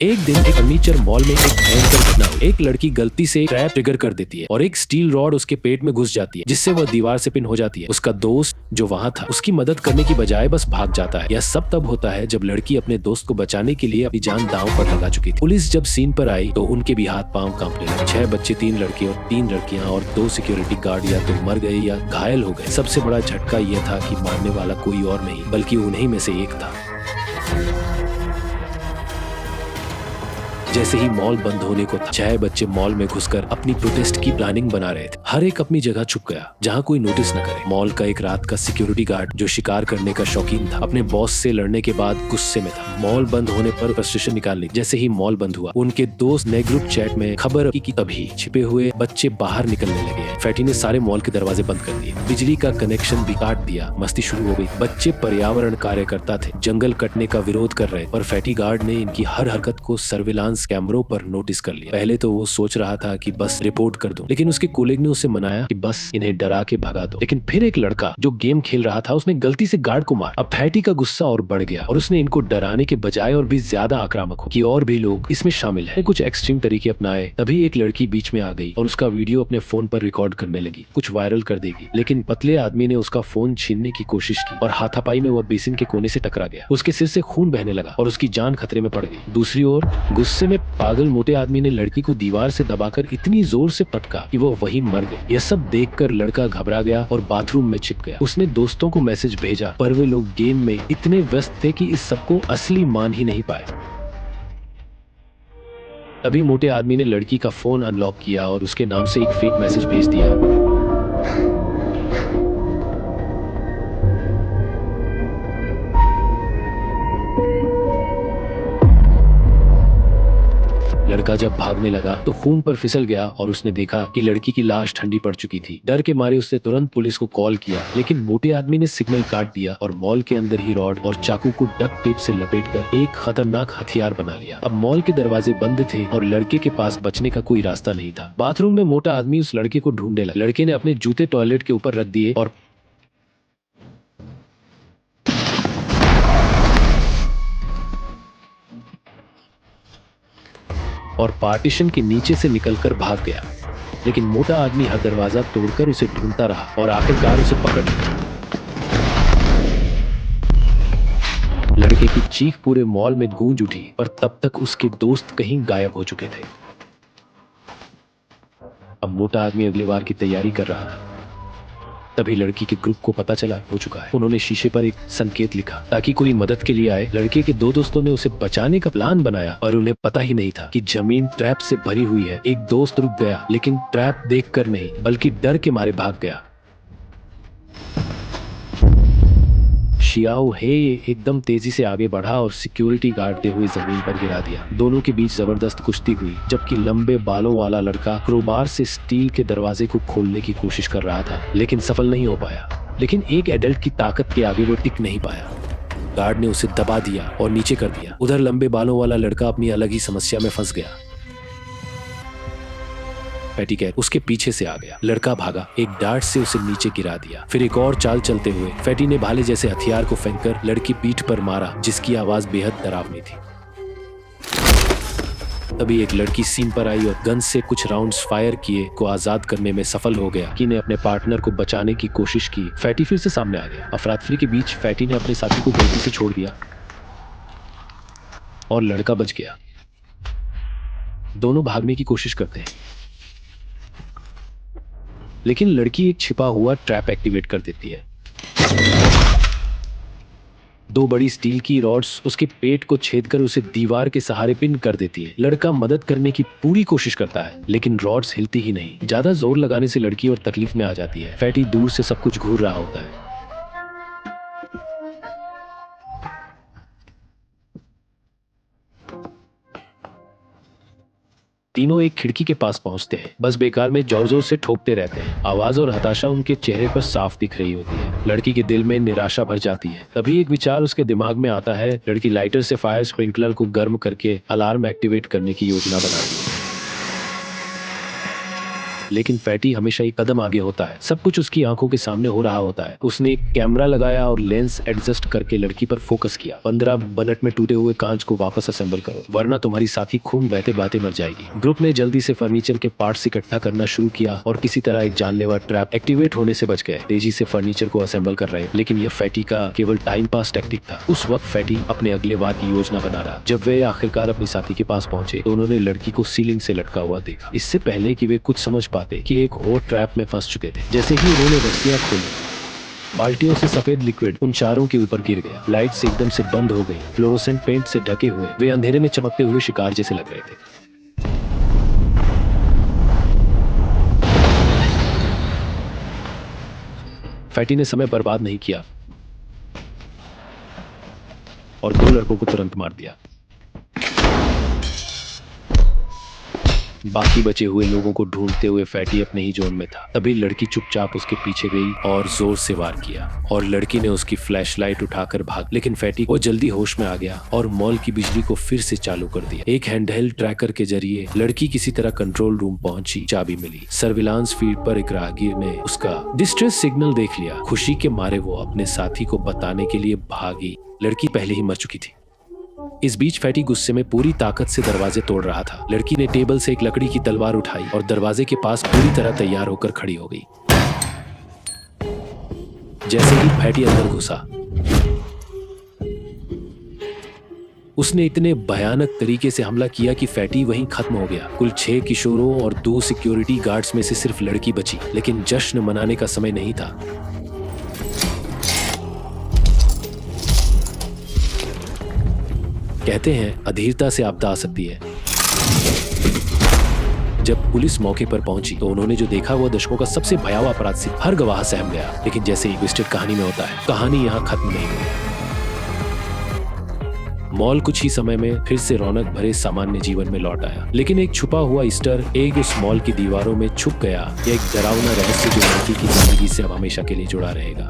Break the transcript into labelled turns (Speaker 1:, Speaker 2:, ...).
Speaker 1: एक दिन एक फर्नीचर मॉल में एक भयंकर घटना हुई। एक लड़की गलती से ट्रैप ट्रिगर कर देती है और एक स्टील रॉड उसके पेट में घुस जाती है, जिससे वह दीवार से पिन हो जाती है। उसका दोस्त जो वहाँ था उसकी मदद करने की बजाय बस भाग जाता है। यह सब तब होता है जब लड़की अपने दोस्त को बचाने के लिए अपनी जान दांव पर लगा चुकी थी। पुलिस जब सीन पर आई तो उनके भी हाथ पांव कांपने लगे। 6 बच्चे, 3 लड़के और 3 लड़कियां और 2 सिक्योरिटी गार्ड या तो मर गए या घायल हो गए। सबसे बड़ा झटका यह था कि मारने वाला कोई और नहीं बल्कि उन्हीं में से एक था। जैसे ही मॉल बंद होने को था, 6 बच्चे मॉल में घुसकर अपनी प्रोटेस्ट की प्लानिंग बना रहे थे। हर एक अपनी जगह छुप गया जहां कोई नोटिस न करे। मॉल का एक रात का सिक्योरिटी गार्ड जो शिकार करने का शौकीन था, अपने बॉस से लड़ने के बाद गुस्से में था। मॉल बंद होने पर फ्रस्ट्रेशन निकालने जैसे ही मॉल बंद हुआ, उनके दोस्त ने ग्रुप चैट में खबर की तभी छिपे हुए बच्चे बाहर निकलने लगे। फैटी ने सारे मॉल के दरवाजे बंद कर दिए, बिजली का कनेक्शन भी काट दिया। मस्ती शुरू हो गई। बच्चे पर्यावरण कार्यकर्ता थे, जंगल कटने का विरोध कर रहे, और फैटी गार्ड ने इनकी हर हरकत को सर्विलांस कैमरों पर नोटिस कर लिया। पहले तो वो सोच रहा था कि बस रिपोर्ट कर दूं, लेकिन उसके कोलीग ने उसे मनाया कि बस इन्हें डरा के भगा दो। लेकिन फिर एक लड़का जो गेम खेल रहा था, उसने गलती से गार्ड को मारा। अब फैटी का गुस्सा और बढ़ गया और उसने इनको डराने के बजाय और भी ज्यादा आक्रामक हो कि और भी लोग इसमें शामिल हैं। कुछ एक्सट्रीम तरीके अपनाए। तभी एक लड़की बीच में आ गई और उसका वीडियो अपने फोन पर रिकॉर्ड करने लगी, कुछ वायरल कर देगी। लेकिन पतले आदमी ने उसका फोन छीनने की कोशिश की और हाथापाई में वह बेसिन के कोने से टकरा गया। उसके सिर से खून बहने लगा और उसकी जान खतरे में पड़ गई। दूसरी ओर गुस्से में पागल मोटे आदमी ने लड़की को दीवार से दबाकर इतनी जोर से पटका कि वो वहीं मर गई। यह सब देखकर लड़का घबरा गया और बाथरूम में छिप गया। उसने दोस्तों को मैसेज भेजा, पर वे लोग गेम में इतने व्यस्त थे कि इस सबको असली मान ही नहीं पाए। तभी मोटे आदमी ने लड़की का फोन अनलॉक किया और उसके नाम से एक फेक मैसेज भेज दिया। लड़का जब भागने लगा तो खून पर फिसल गया और उसने देखा कि लड़की की लाश ठंडी पड़ चुकी थी। डर के मारे उसने तुरंत पुलिस को कॉल किया, लेकिन मोटे आदमी ने सिग्नल काट दिया और मॉल के अंदर ही रॉड और चाकू को डक्ट टेप से लपेटकर एक खतरनाक हथियार बना लिया। अब मॉल के दरवाजे बंद थे और लड़के के पास बचने का कोई रास्ता नहीं था। बाथरूम में मोटा आदमी उस लड़के को ढूंढने लगा। लड़के ने अपने जूते टॉयलेट के ऊपर रख दिए और पार्टीशन के नीचे से निकलकर भाग गया। लेकिन मोटा आदमी हर दरवाजा तोड़कर उसे ढूंढता रहा और आखिरकार उसे पकड़ लिया। लड़के की चीख पूरे मॉल में गूंज उठी, पर तब तक उसके दोस्त कहीं गायब हो चुके थे। अब मोटा आदमी अगली बार की तैयारी कर रहा था। तभी लड़की के ग्रुप को पता चला हो चुका है। उन्होंने शीशे पर एक संकेत लिखा ताकि कोई मदद के लिए आए। लड़के के 2 दोस्तों ने उसे बचाने का प्लान बनाया और उन्हें पता ही नहीं था कि जमीन ट्रैप से भरी हुई है। एक दोस्त रुक गया, लेकिन ट्रैप देखकर नहीं बल्कि डर के मारे भाग गया। शियाओ हे एकदम तेजी से आगे बढ़ा और सिक्योरिटी गार्डते हुए जमीन पर गिरा दिया। दोनों के बीच जबरदस्त कुश्ती हुई, जबकि लंबे बालों वाला लड़का क्रोबार से स्टील के दरवाजे को खोलने की कोशिश कर रहा था, लेकिन सफल नहीं हो पाया। लेकिन एक एडल्ट की ताकत के आगे वो टिक नहीं पाया। गार्ड ने उसे दबा दिया और नीचे कर दिया। उधर लंबे बालों वाला लड़का अपनी अलग ही समस्या में फंस गया। फैटी कैट उसके पीछे से आ गया। लड़का भागा, एक डार्ट से उसे नीचे गिरा दिया। फिर एक और चाल चलते हुए फैटी ने भाले जैसे हथियार को फेंककर लड़की पीठ पर मारा, जिसकी आवाज बेहद डरावनी थी। तभी एक लड़की सीन पर आई और गन से कुछ राउंड्स फायर किए को आजाद करने में सफल हो गया। कि ने अपने पार्टनर को बचाने की कोशिश की। फैटी फिर से सामने आ गया। अफरातफरी के बीच फैटी ने अपने साथी को गलती से छोड़ दिया और लड़का बच गया। दोनों भागने की कोशिश करते हैं, लेकिन लड़की एक छिपा हुआ ट्रैप एक्टिवेट कर देती है। 2 बड़ी स्टील की रॉड्स उसके पेट को छेदकर उसे दीवार के सहारे पिन कर देती है। लड़का मदद करने की पूरी कोशिश करता है, लेकिन रॉड्स हिलती ही नहीं। ज्यादा जोर लगाने से लड़की और तकलीफ में आ जाती है। फैटी दूर से सब कुछ घूर रहा होता है। तीनों एक खिड़की के पास पहुंचते हैं, बस बेकार में जोर जोर से ठोकते रहते हैं। आवाज और हताशा उनके चेहरे पर साफ दिख रही होती है। लड़की के दिल में निराशा भर जाती है। तभी एक विचार उसके दिमाग में आता है। लड़की लाइटर से फायर स्प्रिंकलर को गर्म करके अलार्म एक्टिवेट करने की योजना बनाती है। लेकिन फैटी हमेशा एक कदम आगे होता है। सब कुछ उसकी आंखों के सामने हो रहा होता है। उसने एक कैमरा लगाया और लेंस एडजस्ट करके लड़की पर फोकस किया। 15 मिनट में टूटे हुए कांच को वापस असेंबल करो, वरना तुम्हारी साथी खून बहते बहते मर जाएगी। ग्रुप ने जल्दी से फर्नीचर के पार्ट्स इकट्ठा करना शुरू किया और किसी तरह एक जानलेवा ट्रैप एक्टिवेट होने से बच गए। तेजी से फर्नीचर को असेंबल कर रहे, लेकिन यह फैटी का केवल टाइम पास टैक्टिक था। उस वक्त फैटी अपने अगले वार की योजना बना रहा। जब वे आखिरकार अपनी साथी के पास पहुंचे तो उन्होंने लड़की को सीलिंग से लटका हुआ देखा। इससे पहले कि वे कुछ समझ पाते कि एक और ट्रैप में फंस चुके थे। जैसे ही उन्होंने रस्सियां खोली, बाल्टियों से सफेद लिक्विड उन चारों के ऊपर गिर गया। लाइट्स एकदम से बंद हो गई। फ्लोरोसेंट पेंट से ढके हुए वे अंधेरे में चमकते हुए शिकार जैसे लग रहे थे। फैटी ने समय बर्बाद नहीं किया और 2 लड़कों को तुरंत मार दिया। बाकी बचे हुए लोगों को ढूंढते हुए फैटी अपने ही जोन में था। तभी लड़की चुपचाप उसके पीछे गई और जोर से वार किया और लड़की ने उसकी फ्लैशलाइट उठाकर भाग। लेकिन फैटी वो जल्दी होश में आ गया और मॉल की बिजली को फिर से चालू कर दिया। एक हैंडहेल्ड ट्रैकर के जरिए लड़की किसी तरह कंट्रोल रूम पहुंची। चाबी मिली। सर्विलांस फीड पर एक राहगीर ने उसका डिस्ट्रेस सिग्नल देख लिया। खुशी के मारे वो अपने साथी को बताने के लिए भागी। लड़की पहले ही मर चुकी थी। इस बीच फैटी गुस्से में पूरी ताकत से दरवाजे तोड़ रहा था। लड़की ने टेबल से एक लकड़ी की तलवार उठाई और दरवाजे के पास पूरी तरह तैयार होकर खड़ी हो गई। जैसे ही फैटी अंदर घुसा, उसने इतने भयानक तरीके से हमला किया कि फैटी वहीं खत्म हो गया। कुल 6 किशोरों और 2 सिक्योरिटी गार्ड्स में से सिर्फ लड़की बची। लेकिन जश्न मनाने का समय नहीं था। कहते हैं अधीरता से आपदा आ सकती है। जब पुलिस मौके पर पहुंची तो उन्होंने जो देखा वो दशकों का सबसे भयावह अपराध से हर गवाह सहम गया। लेकिन जैसे ही ट्विस्टेड कहानी में होता है, कहानी यहाँ खत्म नहीं हुई। मॉल कुछ ही समय में फिर से रौनक भरे सामान्य जीवन में लौट आया। लेकिन एक छुपा हुआ ईस्टर एग उस मॉल की दीवारों में छुप गया। एक डरावना रहस्य जो लड़की की जिंदगी से अब हमेशा के लिए जुड़ा रहेगा।